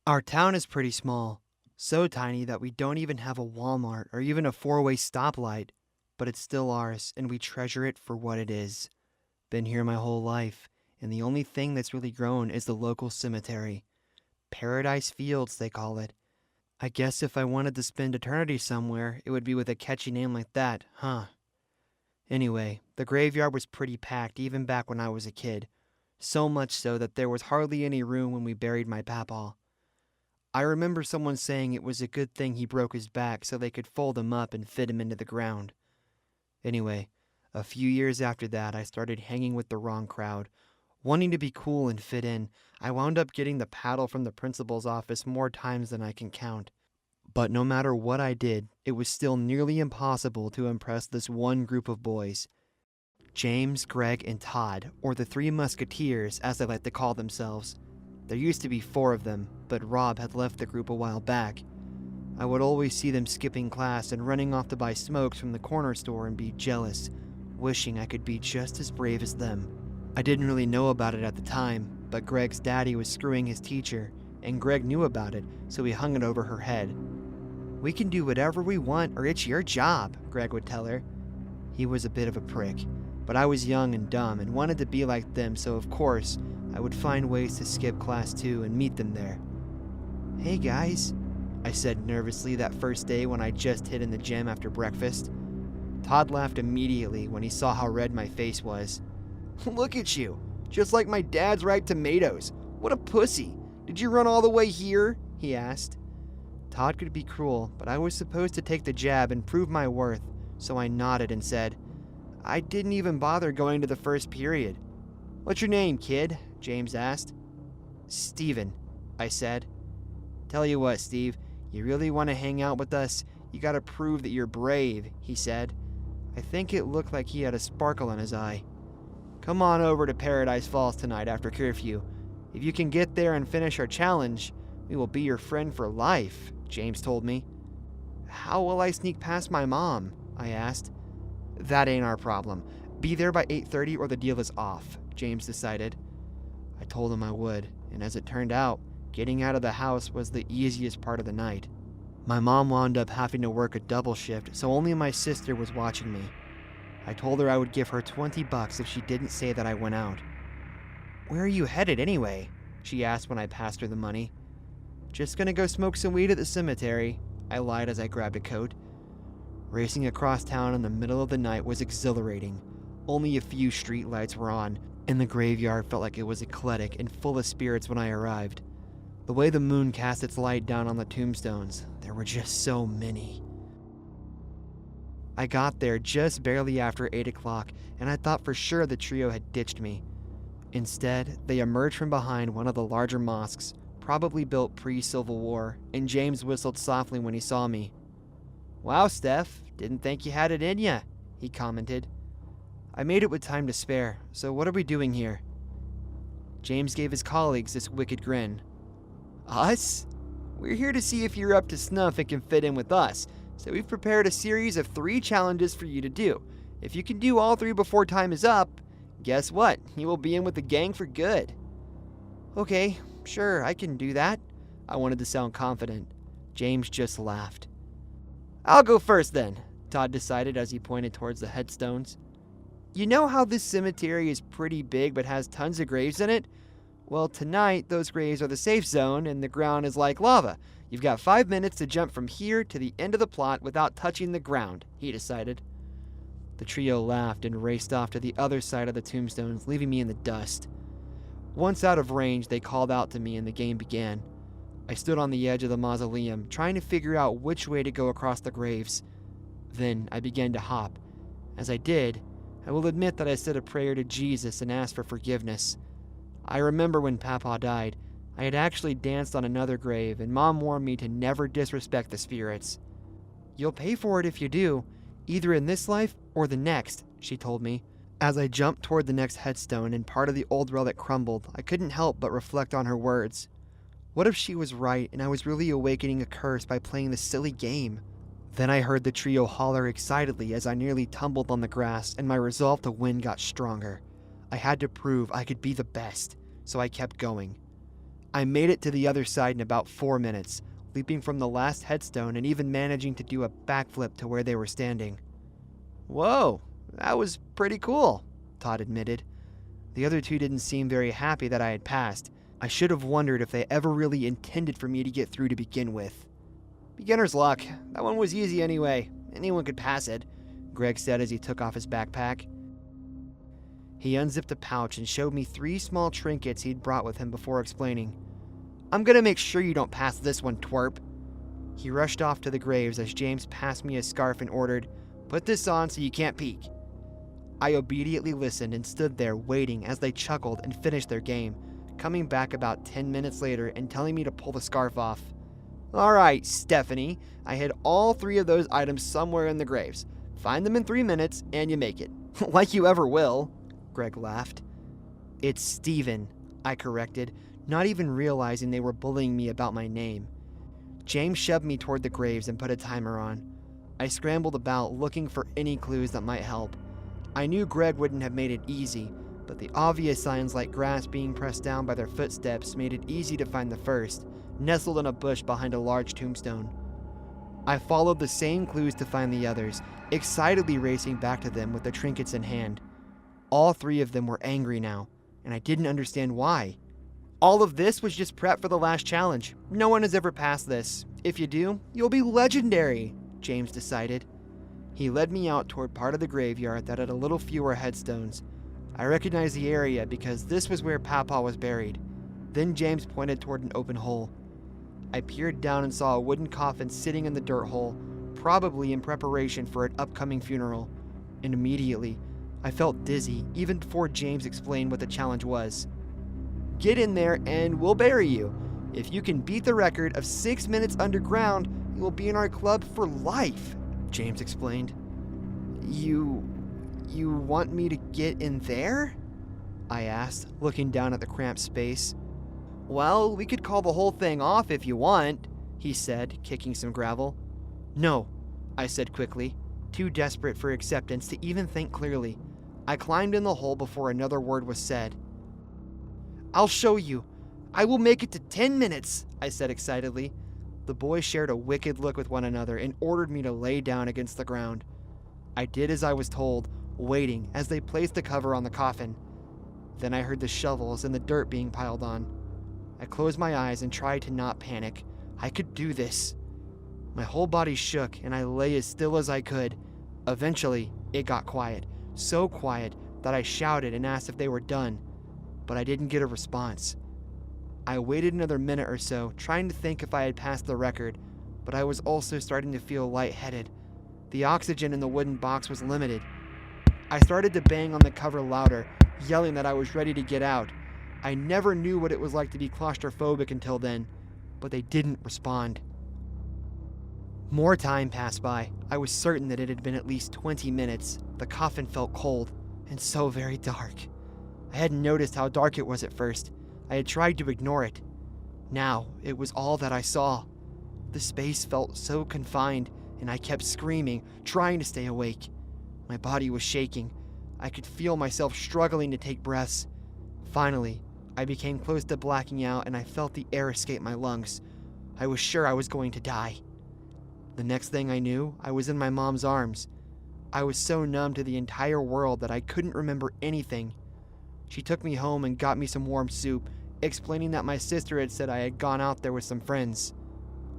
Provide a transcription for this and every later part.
Our town is pretty small, so tiny that we don't even have a Walmart or even a four-way stoplight, but it's still ours and we treasure it for what it is. Been here my whole life, and the only thing that's really grown is the local cemetery. Paradise Fields, they call it. I guess if I wanted to spend eternity somewhere, it would be with a catchy name like that, huh? Anyway, the graveyard was pretty packed even back when I was a kid. So much so that there was hardly any room when we buried my papaw. I remember someone saying it was a good thing he broke his back so they could fold him up and fit him into the ground. Anyway, a few years after that, I started hanging with the wrong crowd. Wanting to be cool and fit in, I wound up getting the paddle from the principal's office more times than I can count. But no matter what I did, it was still nearly impossible to impress this one group of boys. James, Greg, and Todd, or the Three Musketeers as they like to call themselves. There used to be four of them, but Rob had left the group a while back. I would always see them skipping class and running off to buy smokes from the corner store and be jealous, wishing I could be just as brave as them. I didn't really know about it at the time, but Greg's daddy was screwing his teacher, and Greg knew about it, so he hung it over her head. "We can do whatever we want, or it's your job," Greg would tell her. He was a bit of a prick, but I was young and dumb and wanted to be like them, so of course, I would find ways to skip class too and meet them there. "Hey guys," I said nervously that first day when I just hid in the gym after breakfast. Todd laughed immediately when he saw how red my face was. "Look at you, just like my dad's ripe tomatoes. What a pussy. Did you run all the way here?" he asked. Todd could be cruel, but I was supposed to take the jab and prove my worth, so I nodded and said, "I didn't even bother going to the first period." "What's your name, kid?" James asked. "Steven," I said. "Tell you what, Steve, you really want to hang out with us? You gotta prove that you're brave," he said. I think it looked like he had a sparkle in his eye. "Come on over to Paradise Falls tonight after curfew. If you can get there and finish our challenge, we will be your friend for life," James told me. "How will I sneak past my mom?" I asked. "That ain't our problem. Be there by 8:30 or the deal is off," James decided. I told him I would, and as it turned out, getting out of the house was the easiest part of the night. My mom wound up having to work a double shift, so only my sister was watching me. I told her I would give her $20 if she didn't say that I went out. "Where are you headed anyway?" she asked when I passed her the money. "Just gonna go smoke some weed at the cemetery," I lied as I grabbed a coat. Racing across town in the middle of the night was exhilarating. Only a few street lights were on, and the graveyard felt like it was eclectic and full of spirits when I arrived. The way the moon cast its light down on the tombstones, there were just so many. I got there just barely after 8 o'clock, and I thought for sure the trio had ditched me. Instead, they emerged from behind one of the larger mosques, probably built pre-Civil War, and James whistled softly when he saw me. "Wow, Steph, didn't think you had it in ya," he commented. I made it with time to spare, so what are we doing here? James gave his colleagues this wicked grin. "Us? We're here to see if you're up to snuff and can fit in with us, so we've prepared a series of 3 challenges for you to do. If you can do all 3 before time is up, guess what? You will be in with the gang for good." "Okay, sure, I can do that." I wanted to sound confident. James just laughed. "I'll go first then," Todd decided as he pointed towards the headstones. "You know how this cemetery is pretty big but has tons of graves in it? Well, tonight those graves are the safe zone and the ground is like lava. You've got 5 minutes to jump from here to the end of the plot without touching the ground," he decided. The trio laughed and raced off to the other side of the tombstones, leaving me in the dust. Once out of range, they called out to me and the game began. I stood on the edge of the mausoleum, trying to figure out which way to go across the graves. Then I began to hop. As I did, I will admit that I said a prayer to Jesus and asked for forgiveness. I remember when Papa died, I had actually danced on another grave, and Mom warned me to never disrespect the spirits. "You'll pay for it if you do, either in this life or the next," she told me. As I jumped toward the next headstone and part of the old relic crumbled, I couldn't help but reflect on her words. What if she was right and I was really awakening a curse by playing this silly game? Then I heard the trio holler excitedly as I nearly tumbled on the grass, and my resolve to win got stronger. I had to prove I could be the best, so I kept going. I made it to the other side in about 4 minutes, leaping from the last headstone and even managing to do a backflip to where they were standing. Whoa, that was pretty cool, Todd admitted. The other two didn't seem very happy that I had passed. I should have wondered if they ever really intended for me to get through to begin with. Beginner's luck. That one was easy anyway. Anyone could pass it, Greg said as he took off his backpack. He unzipped a pouch and showed me 3 small trinkets he'd brought with him before explaining. I'm gonna make sure you don't pass this one, twerp. He rushed off to the graves as James passed me a scarf and ordered, Put this on so you can't peek. I obediently listened and stood there waiting as they chuckled and finished their game, coming back about 10 minutes later and telling me to pull the scarf off. Alright, Stephanie, I hid all 3 of those items somewhere in the graves. Find them in 3 minutes and you make it. Like you ever will, Greg laughed. It's Steven, I corrected, not even realizing they were bullying me about my name. James shoved me toward the graves and put a timer on. I scrambled about looking for any clues that might help. I knew Greg wouldn't have made it easy, but the obvious signs like grass being pressed down by their footsteps made it easy to find the first, nestled in a bush behind a large tombstone. I followed the same clues to find the others, excitedly racing back to them with the trinkets in hand. All 3 of them were angry now, and I didn't understand why. All of this was just prep for the last challenge. No one has ever passed this. If you do, you'll be legendary, James decided. He led me out toward part of the graveyard that had a little fewer headstones. I recognized the area because this was where Papa was buried. Then James pointed toward an open hole. I peered down and saw a wooden coffin sitting in the dirt hole, probably in preparation for an upcoming funeral. And immediately, I felt dizzy even before James explained what the challenge was. Get in there and we'll bury you. If you can beat the record of 6 minutes underground, you will be in our club for life, James explained. You want me to get in there? I asked, looking down at the cramped space. Well, we could call the whole thing off if you want, he said, kicking some gravel. No, I said quickly, too desperate for acceptance to even think clearly. I climbed in the hole before another word was said. I'll show you. I will make it to 10 minutes, I said excitedly. The boys shared a wicked look with one another and ordered me to lay down against the ground. I did as I was told, waiting as they placed the cover on the coffin. Then I heard the shovels and the dirt being piled on. I closed my eyes and tried to not panic. I could do this. My whole body shook and I lay as still as I could. Eventually, it got quiet. So quiet that I shouted and asked if they were done. But I didn't get a response. I waited another minute or so, trying to think if I had passed the record, but I was also starting to feel lightheaded. The oxygen in the wooden box was limited. I started to bang on the cover louder, yelling that I was ready to get out. I never knew what it was like to be claustrophobic until then, but they didn't respond. More time passed by. I was certain that it had been at least 20 minutes. The coffin felt cold, and so very dark. I hadn't noticed how dark it was at first. I had tried to ignore it. Now, it was all that I saw. The space felt so confined, and I kept screaming, trying to stay awake. My body was shaking. I could feel myself struggling to take breaths. Finally, I became close to blacking out, and I felt the air escape my lungs. I was sure I was going to die. The next thing I knew, I was in my mom's arms. I was so numb to the entire world that I couldn't remember anything. She took me home and got me some warm soup, explaining that my sister had said I had gone out there with some friends.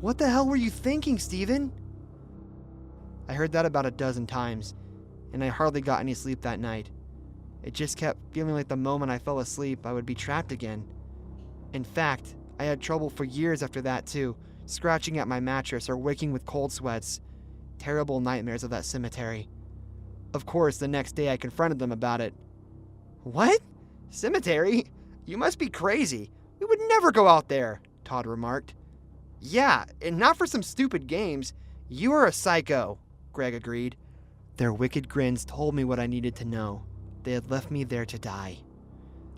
What the hell were you thinking, Steven? I heard that about a dozen times, and I hardly got any sleep that night. It just kept feeling like the moment I fell asleep, I would be trapped again. In fact, I had trouble for years after that too, scratching at my mattress or waking with cold sweats. Terrible nightmares of that cemetery. Of course, the next day I confronted them about it. What? Cemetery? You must be crazy. We would never go out there, Todd remarked. Yeah, and not for some stupid games. You are a psycho, Greg agreed. Their wicked grins told me what I needed to know. They had left me there to die.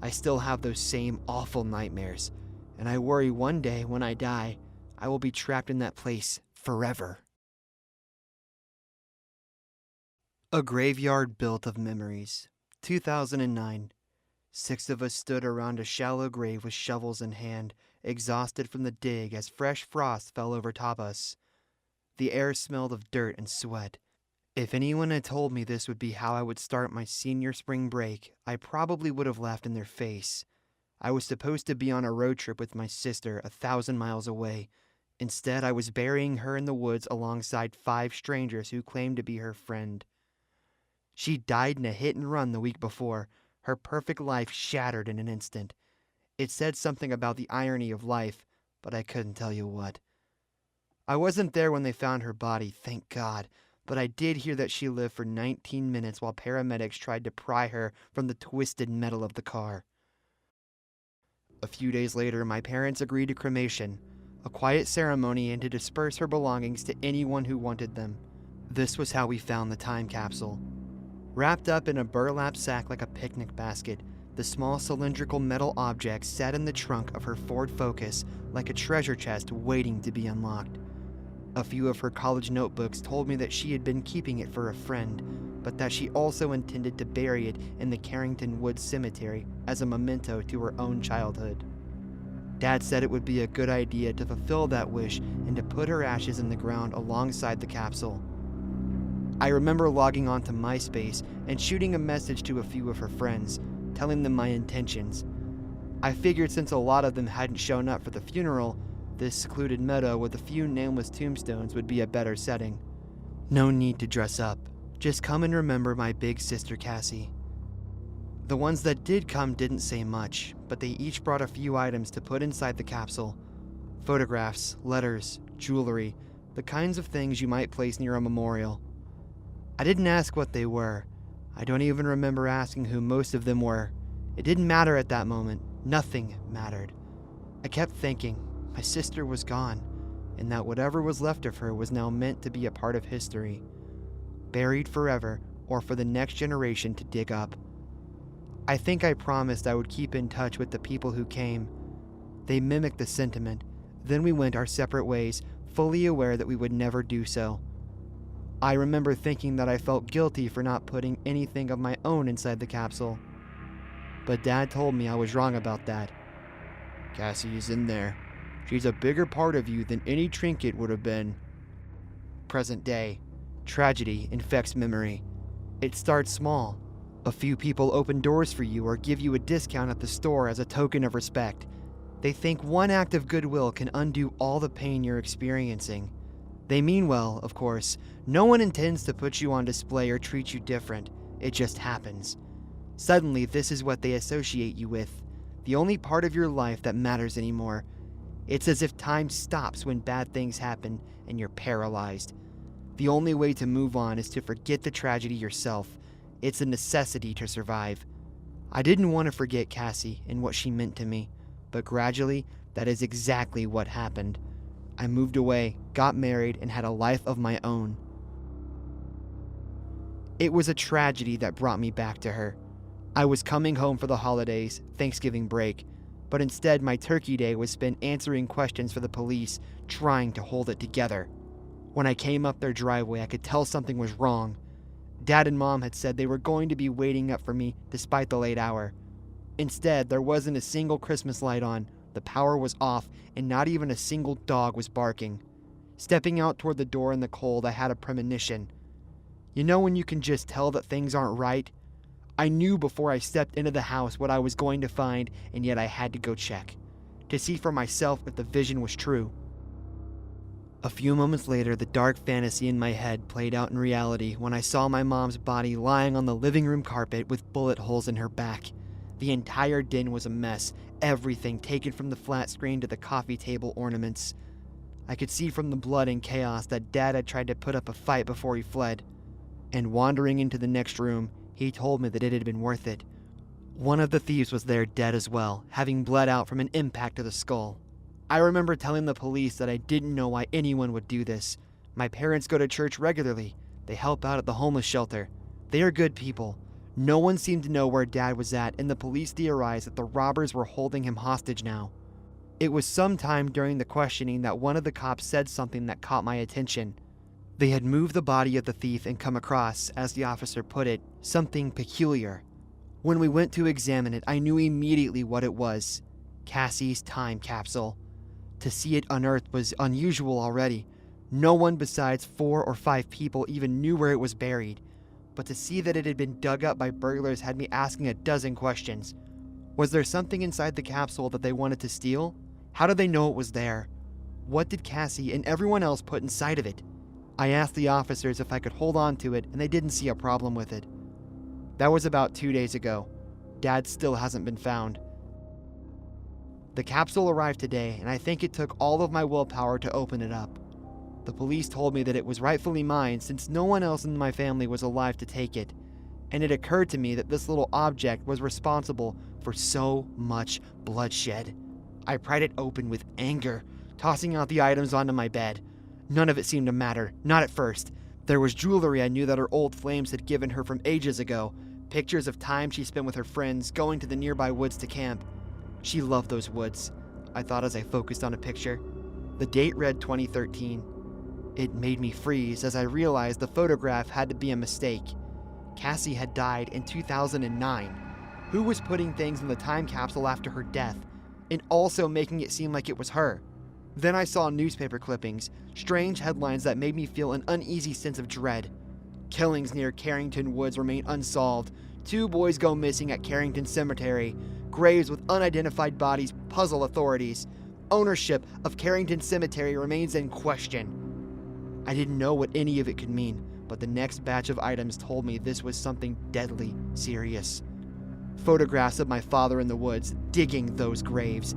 I still have those same awful nightmares, and I worry one day when I die, I will be trapped in that place forever. A Graveyard Built of Memories, 2009. 6 of us stood around a shallow grave with shovels in hand exhausted from the dig as fresh frost fell over top us. The air smelled of dirt and sweat. If anyone had told me this would be how I would start my senior spring break, I probably would have laughed in their face. I was supposed to be on a road trip with my sister 1,000 miles away. Instead, I was burying her in the woods alongside 5 strangers who claimed to be her friend. She died in a hit and run the week before, her perfect life shattered in an instant. It said something about the irony of life, but I couldn't tell you what. I wasn't there when they found her body, thank God, but I did hear that she lived for 19 minutes while paramedics tried to pry her from the twisted metal of the car. A few days later, my parents agreed to cremation, a quiet ceremony and to disperse her belongings to anyone who wanted them. This was how we found the time capsule. Wrapped up in a burlap sack like a picnic basket, the small cylindrical metal object sat in the trunk of her Ford Focus like a treasure chest waiting to be unlocked. A few of her college notebooks told me that she had been keeping it for a friend, but that she also intended to bury it in the Carrington Woods Cemetery as a memento to her own childhood. Dad said it would be a good idea to fulfill that wish and to put her ashes in the ground alongside the capsule. I remember logging onto MySpace and shooting a message to a few of her friends, telling them my intentions. I figured since a lot of them hadn't shown up for the funeral, this secluded meadow with a few nameless tombstones would be a better setting. No need to dress up. Just come and remember my big sister Cassie. The ones that did come didn't say much, but they each brought a few items to put inside the capsule. Photographs, letters, jewelry, the kinds of things you might place near a memorial. I didn't ask what they were. I don't even remember asking who most of them were. It didn't matter at that moment. Nothing mattered. I kept thinking, my sister was gone, and that whatever was left of her was now meant to be a part of history. Buried forever, or for the next generation to dig up. I think I promised I would keep in touch with the people who came. They mimicked the sentiment. Then we went our separate ways, fully aware that we would never do so. I remember thinking that I felt guilty for not putting anything of my own inside the capsule. But Dad told me I was wrong about that. Cassie is in there. She's a bigger part of you than any trinket would have been. Present day. Tragedy infects memory. It starts small. A few people open doors for you or give you a discount at the store as a token of respect. They think one act of goodwill can undo all the pain you're experiencing. They mean well, of course. No one intends to put you on display or treat you different. It just happens. Suddenly, this is what they associate you with. The only part of your life that matters anymore. It's as if time stops when bad things happen and you're paralyzed. The only way to move on is to forget the tragedy yourself. It's a necessity to survive. I didn't want to forget Cassie and what she meant to me, but gradually, that is exactly what happened. I moved away, got married, and had a life of my own. It was a tragedy that brought me back to her. I was coming home for the holidays, Thanksgiving break, but instead my turkey day was spent answering questions for the police, trying to hold it together. When I came up their driveway, I could tell something was wrong. Dad and Mom had said they were going to be waiting up for me despite the late hour. Instead, there wasn't a single Christmas light on, the power was off, and not even a single dog was barking. Stepping out toward the door in the cold, I had a premonition. You know when you can just tell that things aren't right? I knew before I stepped into the house what I was going to find, and yet I had to go check, to see for myself if the vision was true. A few moments later, the dark fantasy in my head played out in reality when I saw my mom's body lying on the living room carpet with bullet holes in her back. The entire den was a mess, everything taken from the flat screen to the coffee table ornaments. I could see from the blood and chaos that Dad had tried to put up a fight before he fled. And wandering into the next room, he told me that it had been worth it. One of the thieves was there dead as well, having bled out from an impact to the skull. I remember telling the police that I didn't know why anyone would do this. My parents go to church regularly. They help out at the homeless shelter. They are good people. No one seemed to know where Dad was at, and the police theorized that the robbers were holding him hostage now. It was sometime during the questioning that one of the cops said something that caught my attention. They had moved the body of the thief and come across, as the officer put it, something peculiar. When we went to examine it, I knew immediately what it was. Cassie's time capsule. To see it unearthed was unusual already. No one besides 4 or 5 people even knew where it was buried. But to see that it had been dug up by burglars had me asking a dozen questions. Was there something inside the capsule that they wanted to steal? How did they know it was there? What did Cassie and everyone else put inside of it? I asked the officers if I could hold on to it, and they didn't see a problem with it. That was about 2 days ago. Dad still hasn't been found. The capsule arrived today, and I think it took all of my willpower to open it up. The police told me that it was rightfully mine since no one else in my family was alive to take it, and it occurred to me that this little object was responsible for so much bloodshed. I pried it open with anger, tossing out the items onto my bed. None of it seemed to matter, not at first. There was jewelry I knew that her old flames had given her from ages ago, pictures of time she spent with her friends going to the nearby woods to camp. She loved those woods, I thought as I focused on a picture. The date read 2013. It made me freeze as I realized the photograph had to be a mistake. Cassie had died in 2009. Who was putting things in the time capsule after her death, and also making it seem like it was her? Then I saw newspaper clippings, strange headlines that made me feel an uneasy sense of dread. Killings near Carrington Woods remain unsolved. 2 boys go missing at Carrington Cemetery. Graves with unidentified bodies puzzle authorities. Ownership of Carrington Cemetery remains in question. I didn't know what any of it could mean, but the next batch of items told me this was something deadly serious. Photographs of my father in the woods, digging those graves.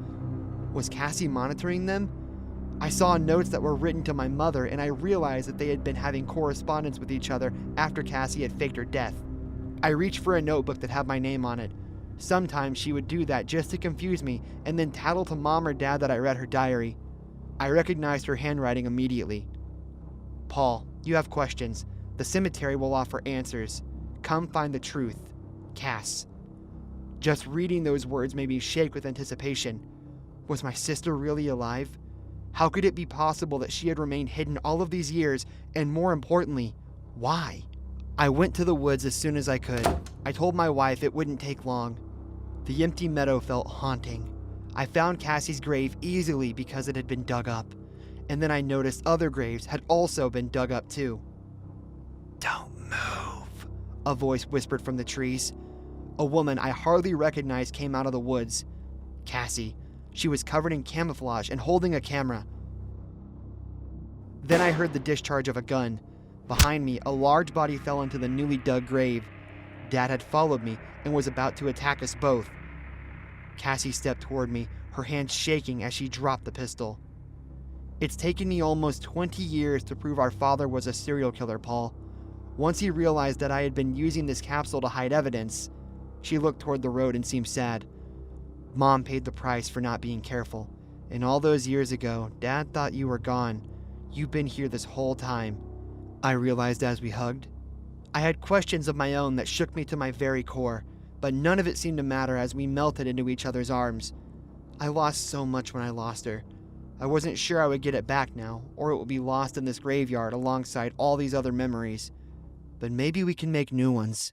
Was Cassie monitoring them? I saw notes that were written to my mother, and I realized that they had been having correspondence with each other after Cassie had faked her death. I reached for a notebook that had my name on it. Sometimes she would do that just to confuse me, and then tattle to Mom or Dad that I read her diary. I recognized her handwriting immediately. Paul, you have questions. The cemetery will offer answers. Come find the truth. Cass. Just reading those words made me shake with anticipation. Was my sister really alive? How could it be possible that she had remained hidden all of these years, and more importantly, why? I went to the woods as soon as I could. I told my wife it wouldn't take long. The empty meadow felt haunting. I found Cassie's grave easily because it had been dug up, and then I noticed other graves had also been dug up too. Don't move, a voice whispered from the trees. A woman I hardly recognized came out of the woods. Cassie. She was covered in camouflage and holding a camera. Then I heard the discharge of a gun. Behind me, a large body fell into the newly dug grave. Dad had followed me and was about to attack us both. Cassie stepped toward me, her hands shaking as she dropped the pistol. It's taken me almost 20 years to prove our father was a serial killer, Paul. Once he realized that I had been using this capsule to hide evidence, she looked toward the road and seemed sad. Mom paid the price for not being careful, and all those years ago, Dad thought you were gone. You've been here this whole time, I realized as we hugged. I had questions of my own that shook me to my very core, but none of it seemed to matter as we melted into each other's arms. I lost so much when I lost her. I wasn't sure I would get it back now, or it would be lost in this graveyard alongside all these other memories. But maybe we can make new ones.